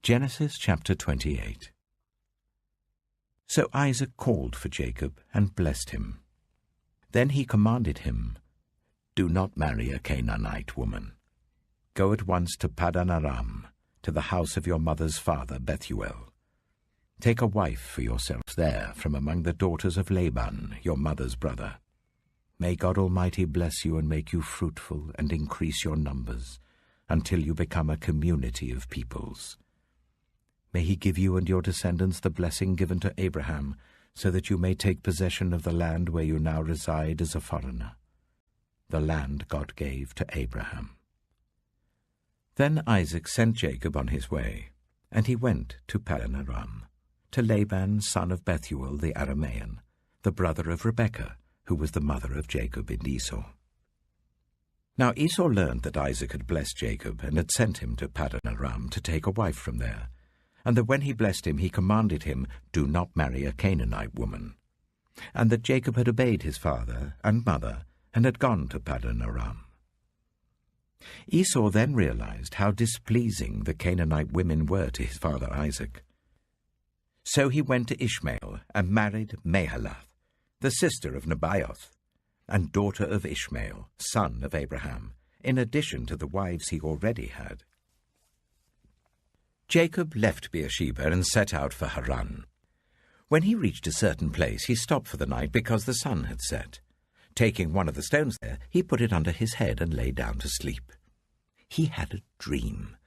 Genesis chapter 28. So Isaac called for Jacob and blessed him. Then he commanded him, "Do not marry a Canaanite woman. Go at once to Paddan Aram, to the house of your mother's father Bethuel. Take a wife for yourself there from among the daughters of Laban, your mother's brother. May God Almighty bless you and make you fruitful and increase your numbers, until you become a community of peoples. May he give you and your descendants the blessing given to Abraham, so that you may take possession of the land where you now reside as a foreigner, the land God gave to Abraham." Then Isaac sent Jacob on his way, and he went to Paddan Aram, to Laban son of Bethuel the Aramean, the brother of Rebekah, who was the mother of Jacob and Esau. Now Esau learned that Isaac had blessed Jacob and had sent him to Paddan Aram to take a wife from there, and that when he blessed him he commanded him, "Do not marry a Canaanite woman," and that Jacob had obeyed his father and mother and had gone to Paddan Aram. Esau then realized how displeasing the Canaanite women were to his father Isaac. So he went to Ishmael and married Mahalath, the sister of Nebaioth, and daughter of Ishmael, son of Abraham, in addition to the wives he already had. Jacob left Beersheba and set out for Haran. When he reached a certain place, he stopped for the night because the sun had set. Taking one of the stones there, he put it under his head and lay down to sleep. He had a dream,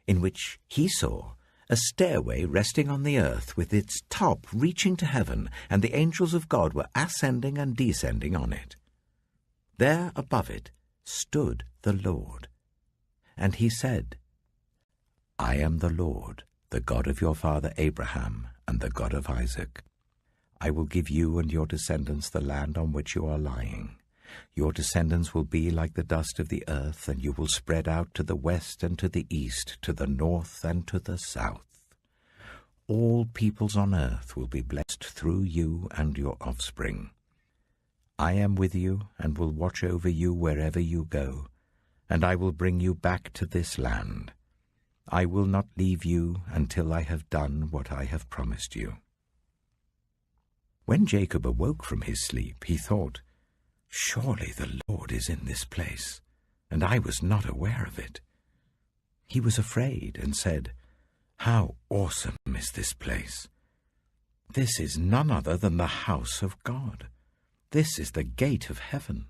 in which he saw a stairway resting on the earth with its top reaching to heaven, and the angels of God were ascending and descending on it. There above it stood the Lord, and he said, "I am the Lord, the God of your father Abraham and the God of Isaac. I will give you and your descendants the land on which you are lying. Your descendants will be like the dust of the earth, and you will spread out to the west and to the east, to the north and to the south. All peoples on earth will be blessed through you and your offspring. I am with you and will watch over you wherever you go, and I will bring you back to this land. I will not leave you until I have done what I have promised you." When Jacob awoke from his sleep, he thought, "Surely the Lord is in this place, and I was not aware of it." He was afraid and said, "How awesome is this place! This is none other than the house of God. This is the gate of heaven."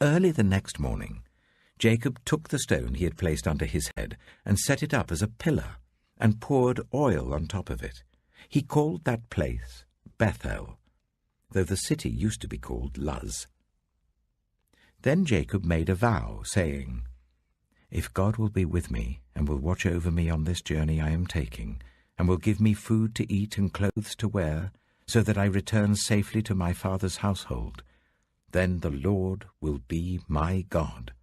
Early the next morning, Jacob took the stone he had placed under his head and set it up as a pillar and poured oil on top of it. He called that place Bethel, though the city used to be called Luz. Then Jacob made a vow, saying, "If God will be with me and will watch over me on this journey I am taking, and will give me food to eat and clothes to wear, so that I return safely to my father's household, then the Lord will be my God.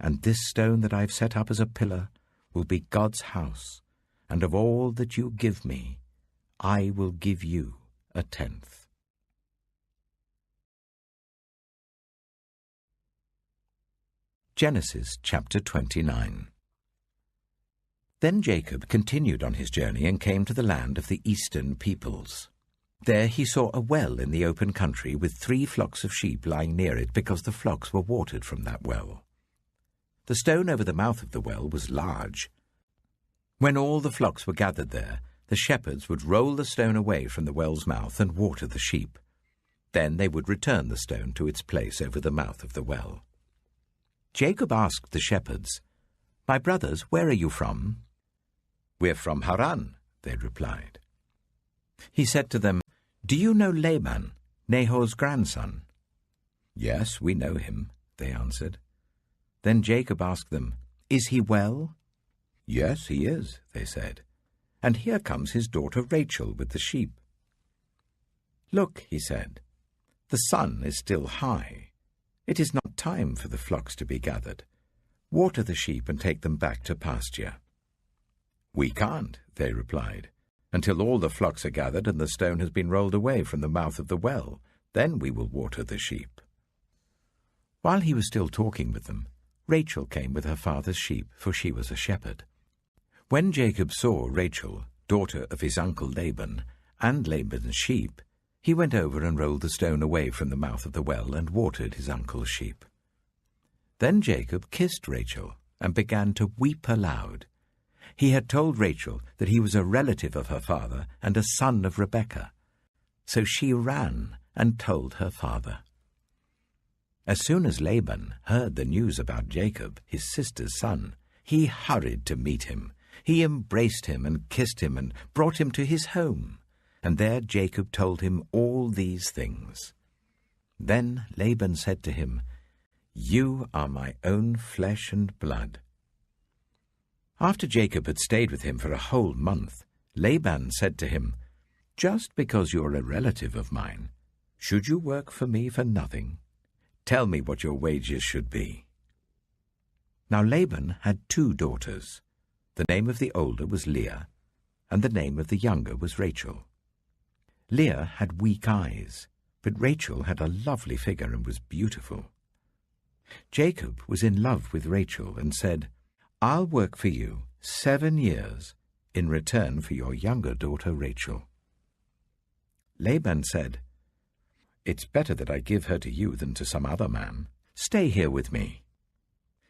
And this stone that I have set up as a pillar will be God's house, and of all that you give me, I will give you a tenth." Genesis chapter 29. Then Jacob continued on his journey and came to the land of the eastern peoples. There he saw a well in the open country with 3 flocks of sheep lying near it, because the flocks were watered from that well. The stone over the mouth of the well was large. When all the flocks were gathered there, the shepherds would roll the stone away from the well's mouth and water the sheep. Then they would return the stone to its place over the mouth of the well. Jacob asked the shepherds, "My brothers, where are you from?" "We're from Haran," they replied. He said to them, "Do you know Laban, Nahor's grandson?" "Yes, we know him," they answered. Then Jacob asked them, "Is he well?" "Yes, he is," they said. "And here comes his daughter Rachel with the sheep." "Look," he said, "the sun is still high. It is not time for the flocks to be gathered. Water the sheep and take them back to pasture." "We can't," they replied, "until all the flocks are gathered and the stone has been rolled away from the mouth of the well. Then we will water the sheep." While he was still talking with them, Rachel came with her father's sheep, for she was a shepherd. When Jacob saw Rachel, daughter of his uncle Laban, and Laban's sheep, he went over and rolled the stone away from the mouth of the well and watered his uncle's sheep. Then Jacob kissed Rachel and began to weep aloud. He had told Rachel that he was a relative of her father and a son of Rebekah. So she ran and told her father. As soon as Laban heard the news about Jacob, his sister's son, he hurried to meet him. He embraced him and kissed him and brought him to his home. And there Jacob told him all these things. Then Laban said to him, "You are my own flesh and blood." After Jacob had stayed with him for a whole month, Laban said to him, "Just because you are a relative of mine, should you work for me for nothing? Tell me what your wages should be." Now Laban had 2 daughters. The name of the older was Leah, and the name of the younger was Rachel. Leah had weak eyes, but Rachel had a lovely figure and was beautiful. Jacob was in love with Rachel and said, "I'll work for you 7 years in return for your younger daughter Rachel." Laban said, "It's better that I give her to you than to some other man. Stay here with me."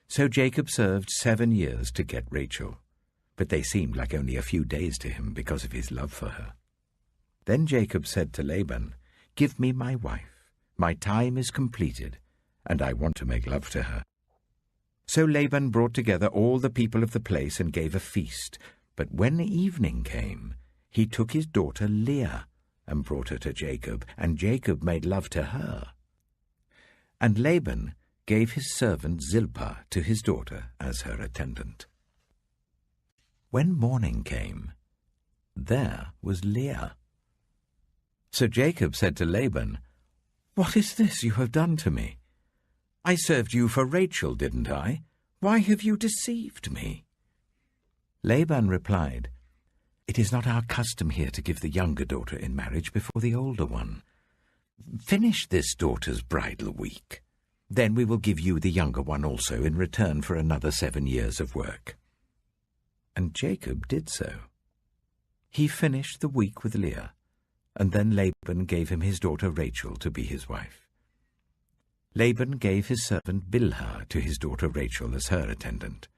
So Jacob served 7 years to get Rachel, but they seemed like only a few days to him because of his love for her. Then Jacob said to Laban, "Give me my wife. My time is completed, and I want to make love to her." So Laban brought together all the people of the place and gave a feast. But when evening came, he took his daughter Leah and brought her to Jacob, and Jacob made love to her. And Laban gave his servant Zilpah to his daughter as her attendant. When morning came, there was Leah. So Jacob said to Laban, "What is this you have done to me? I served you for Rachel, didn't I? Why have you deceived me?" Laban replied, "It is not our custom here to give the younger daughter in marriage before the older one. Finish this daughter's bridal week. Then we will give you the younger one also in return for another 7 years of work." And Jacob did so. He finished the week with Leah, and then Laban gave him his daughter Rachel to be his wife. Laban gave his servant Bilhah to his daughter Rachel as her attendant.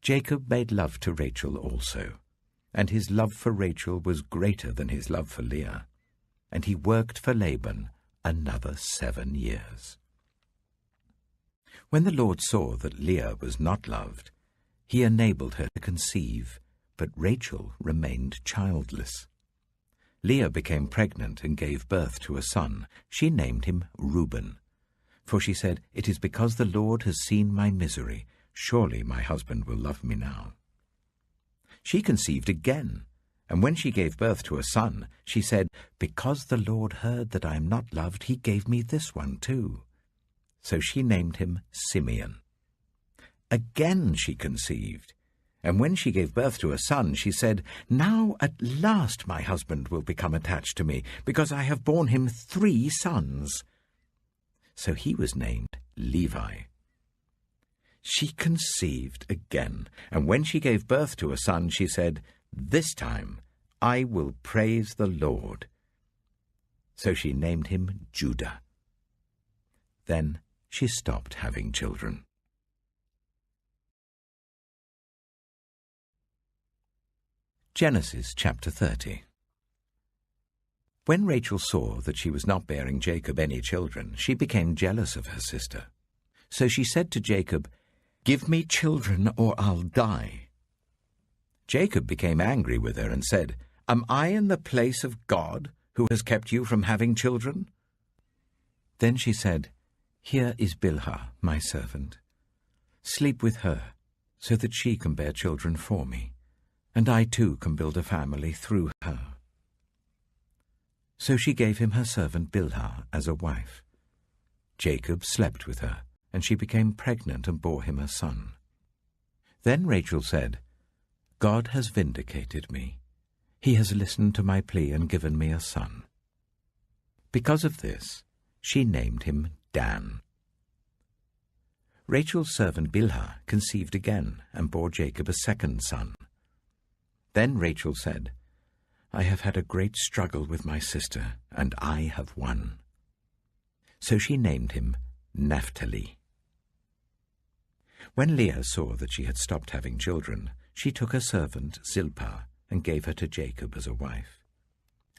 Jacob made love to Rachel also, and his love for Rachel was greater than his love for Leah, and he worked for Laban another 7 years. When the Lord saw that Leah was not loved, he enabled her to conceive, but Rachel remained childless. Leah became pregnant and gave birth to a son. She named him Reuben, for she said, "It is because the Lord has seen my misery. Surely my husband will love me now." She conceived again, and when she gave birth to a son, she said, "Because the Lord heard that I am not loved, he gave me this one too." So she named him Simeon. Again she conceived, and when she gave birth to a son, she said, "Now at last my husband will become attached to me, because I have borne him 3 sons." So he was named Levi. She conceived again, and when she gave birth to a son, she said, "This time I will praise the Lord." So she named him Judah. Then she stopped having children. Genesis chapter 30. When Rachel saw that she was not bearing Jacob any children, she became jealous of her sister. So she said to Jacob, "Give me children or I'll die." Jacob became angry with her and said, "Am I in the place of God, who has kept you from having children?" Then she said, "Here is Bilhah, my servant. Sleep with her, so that she can bear children for me, and I too can build a family through her." So she gave him her servant Bilhah as a wife. Jacob slept with her, and she became pregnant and bore him a son. Then Rachel said, "God has vindicated me. He has listened to my plea and given me a son." Because of this, she named him Dan. Rachel's servant Bilhah conceived again and bore Jacob a second son. Then Rachel said, "I have had a great struggle with my sister, and I have won." So she named him Naphtali. When Leah saw that she had stopped having children, she took her servant Zilpah and gave her to Jacob as a wife.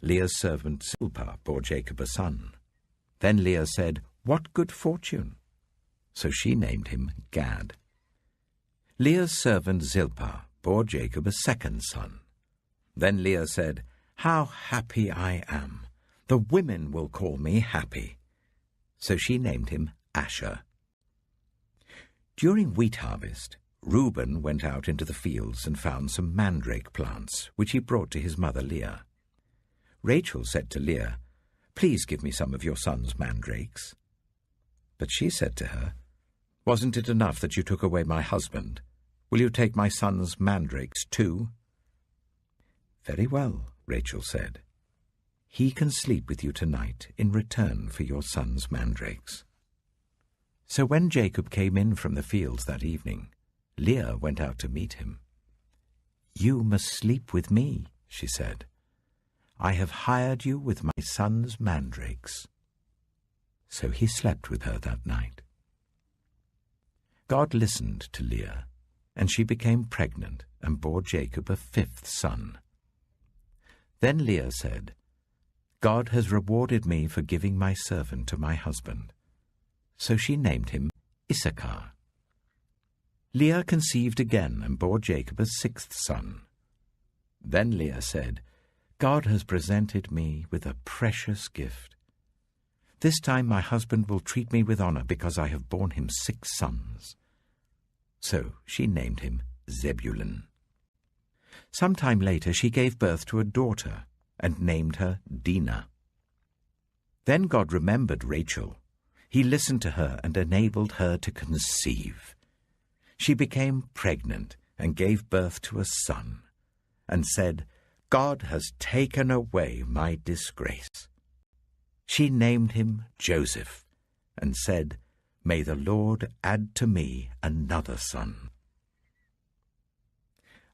Leah's servant Zilpah bore Jacob a son. Then Leah said, "What good fortune!" So she named him Gad. Leah's servant Zilpah bore Jacob a second son. Then Leah said, "How happy I am! The women will call me happy." So she named him Asher. During wheat harvest, Reuben went out into the fields and found some mandrake plants, which he brought to his mother Leah. Rachel said to Leah, "Please give me some of your son's mandrakes." But she said to her, "Wasn't it enough that you took away my husband? Will you take my son's mandrakes too?" "Very well," Rachel said. "He can sleep with you tonight in return for your son's mandrakes." So when Jacob came in from the fields that evening, Leah went out to meet him. "You must sleep with me," she said. "I have hired you with my son's mandrakes." So he slept with her that night. God listened to Leah, and she became pregnant and bore Jacob a fifth son. Then Leah said, "God has rewarded me for giving my servant to my husband." So she named him Issachar. Leah conceived again and bore Jacob a sixth son. Then Leah said, "God has presented me with a precious gift. This time my husband will treat me with honor because I have borne him 6 sons." So she named him Zebulun. Some time later she gave birth to a daughter and named her Dinah. Then God remembered Rachel. He listened to her and enabled her to conceive. She became pregnant and gave birth to a son, and said, "God has taken away my disgrace." She named him Joseph, and said, "May the Lord add to me another son."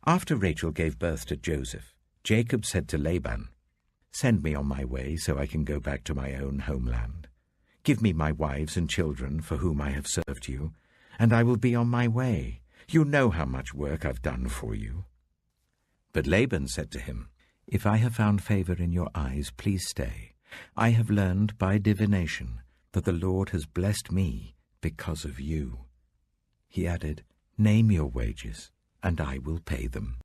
After Rachel gave birth to Joseph, Jacob said to Laban, "Send me on my way so I can go back to my own homeland. Give me my wives and children for whom I have served you, and I will be on my way. You know how much work I've done for you." But Laban said to him, "If I have found favor in your eyes, please stay. I have learned by divination that the Lord has blessed me because of you." He added, "Name your wages, and I will pay them."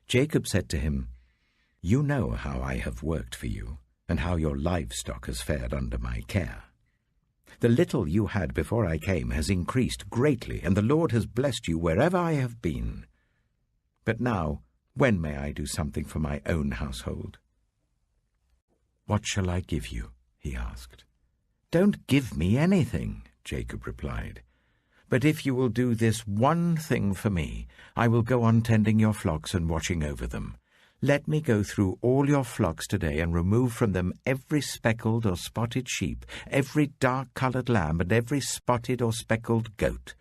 Jacob said to him, "You know how I have worked for you, and how your livestock has fared under my care. The little you had before I came has increased greatly, and the Lord has blessed you wherever I have been. But now, when may I do something for my own household?" "What shall I give you?" he asked. "Don't give me anything," Jacob replied. "But if you will do this one thing for me, I will go on tending your flocks and watching over them. Let me go through all your flocks today and remove from them every speckled or spotted sheep, every dark-colored lamb, and every spotted or speckled goat.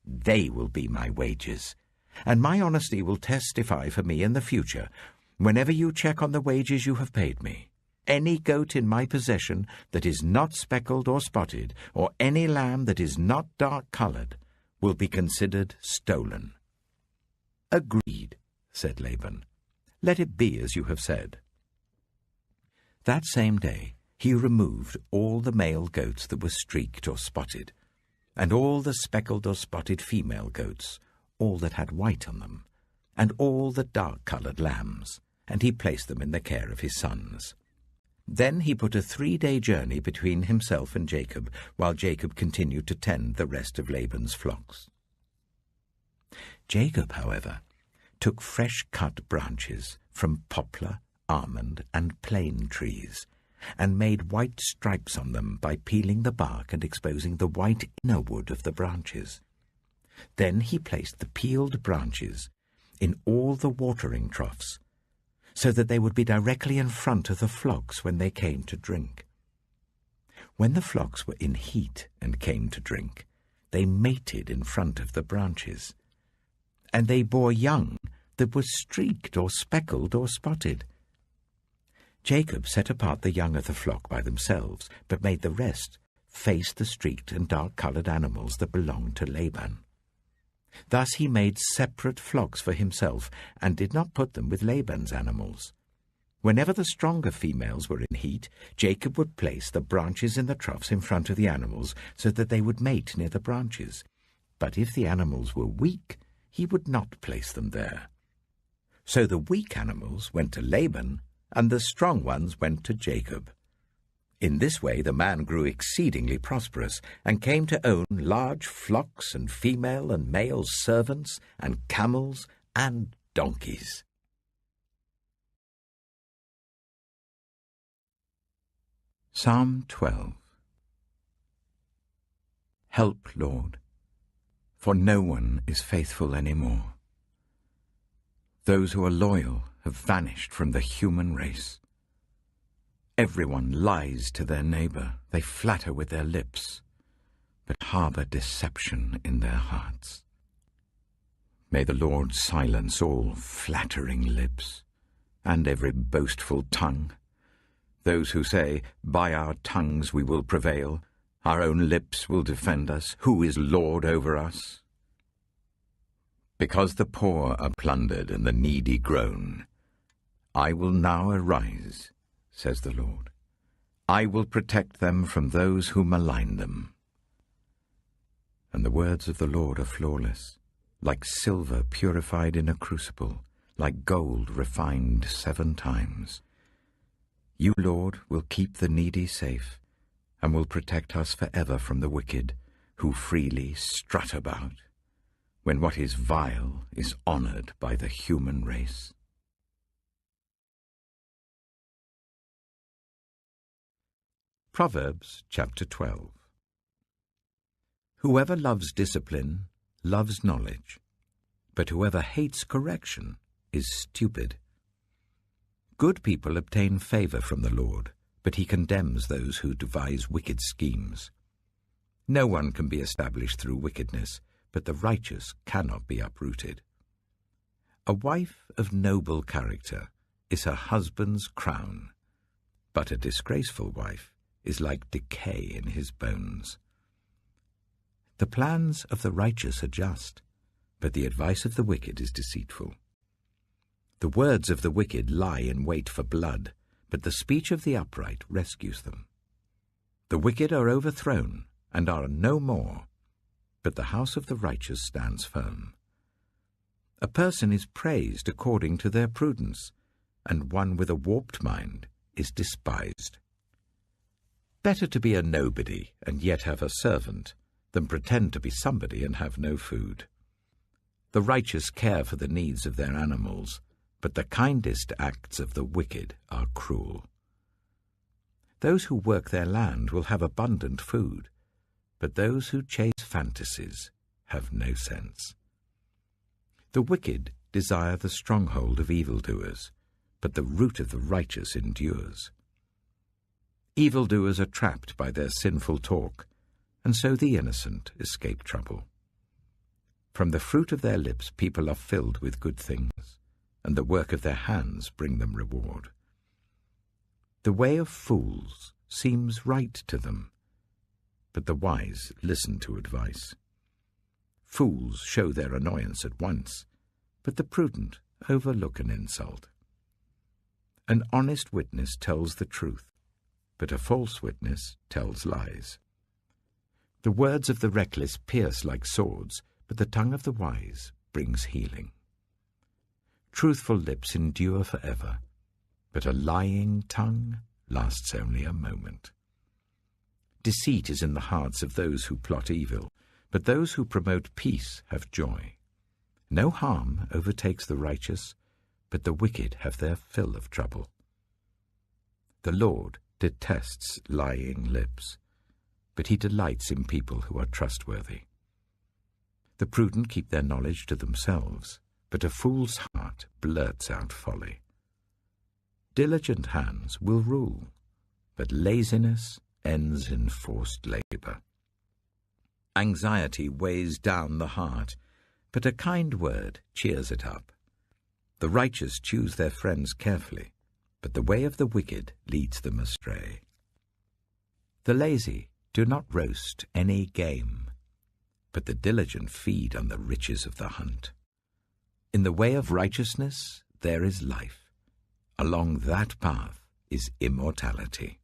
They will be my wages, and my honesty will testify for me in the future, whenever you check on the wages you have paid me. Any goat in my possession that is not speckled or spotted, or any lamb that is not dark-colored, will be considered stolen." "Agreed," said Laban. "Let it be as you have said." That same day he removed all the male goats that were streaked or spotted, and all the speckled or spotted female goats, all that had white on them, and all the dark-colored lambs, and he placed them in the care of his sons. Then he put a 3-day journey between himself and Jacob, while Jacob continued to tend the rest of Laban's flocks. Jacob, however, took fresh-cut branches from poplar, almond, and plane trees, and made white stripes on them by peeling the bark and exposing the white inner wood of the branches. Then he placed the peeled branches in all the watering troughs, so that they would be directly in front of the flocks when they came to drink. When the flocks were in heat and came to drink, they mated in front of the branches. And they bore young that were streaked or speckled or spotted. Jacob set apart the young of the flock by themselves, but made the rest face the streaked and dark-coloured animals that belonged to Laban. Thus he made separate flocks for himself, and did not put them with Laban's animals. Whenever the stronger females were in heat, Jacob would place the branches in the troughs in front of the animals, so that they would mate near the branches. But if the animals were weak, he would not place them there. So the weak animals went to Laban, and the strong ones went to Jacob. In this way the man grew exceedingly prosperous, and came to own large flocks and female and male servants, and camels and donkeys. Psalm 12. Help, Lord, for no one is faithful any more. Those who are loyal have vanished from the human race. Everyone lies to their neighbour. They flatter with their lips, but harbour deception in their hearts. May the Lord silence all flattering lips, and every boastful tongue. Those who say, by our tongues we will prevail, our own lips will defend us, who is Lord over us? Because the poor are plundered and the needy groan, I will now arise, says the Lord. I will protect them from those who malign them. And the words of the Lord are flawless, like silver purified in a crucible, like gold refined 7 times. You, Lord, will keep the needy safe, and will protect us forever from the wicked, who freely strut about, when what is vile is honoured by the human race. Proverbs chapter 12. Whoever loves discipline loves knowledge, but whoever hates correction is stupid. Good people obtain favour from the Lord, but he condemns those who devise wicked schemes. No one can be established through wickedness, but the righteous cannot be uprooted. A wife of noble character is her husband's crown, but a disgraceful wife is like decay in his bones. The plans of the righteous are just, but the advice of the wicked is deceitful. The words of the wicked lie in wait for blood, but the speech of the upright rescues them. The wicked are overthrown and are no more, but the house of the righteous stands firm. A person is praised according to their prudence, and one with a warped mind is despised. Better to be a nobody and yet have a servant than pretend to be somebody and have no food. The righteous care for the needs of their animals, but the kindest acts of the wicked are cruel. Those who work their land will have abundant food, but those who chase fantasies have no sense. The wicked desire the stronghold of evildoers, but the root of the righteous endures. Evildoers are trapped by their sinful talk, and so the innocent escape trouble. From the fruit of their lips people are filled with good things, and the work of their hands bring them reward. The way of fools seems right to them, but the wise listen to advice. Fools show their annoyance at once, but the prudent overlook an insult. An honest witness tells the truth, but a false witness tells lies. The words of the reckless pierce like swords, but the tongue of the wise brings healing. Truthful lips endure forever, but a lying tongue lasts only a moment. Deceit is in the hearts of those who plot evil, but those who promote peace have joy. No harm overtakes the righteous, but the wicked have their fill of trouble. The Lord detests lying lips, but he delights in people who are trustworthy. The prudent keep their knowledge to themselves, but a fool's heart blurts out folly. Diligent hands will rule, but laziness ends in forced labor. Anxiety weighs down the heart, but a kind word cheers it up. The righteous choose their friends carefully, but the way of the wicked leads them astray. The lazy do not roast any game, but the diligent feed on the riches of the hunt. In the way of righteousness there is life. Along that path is immortality.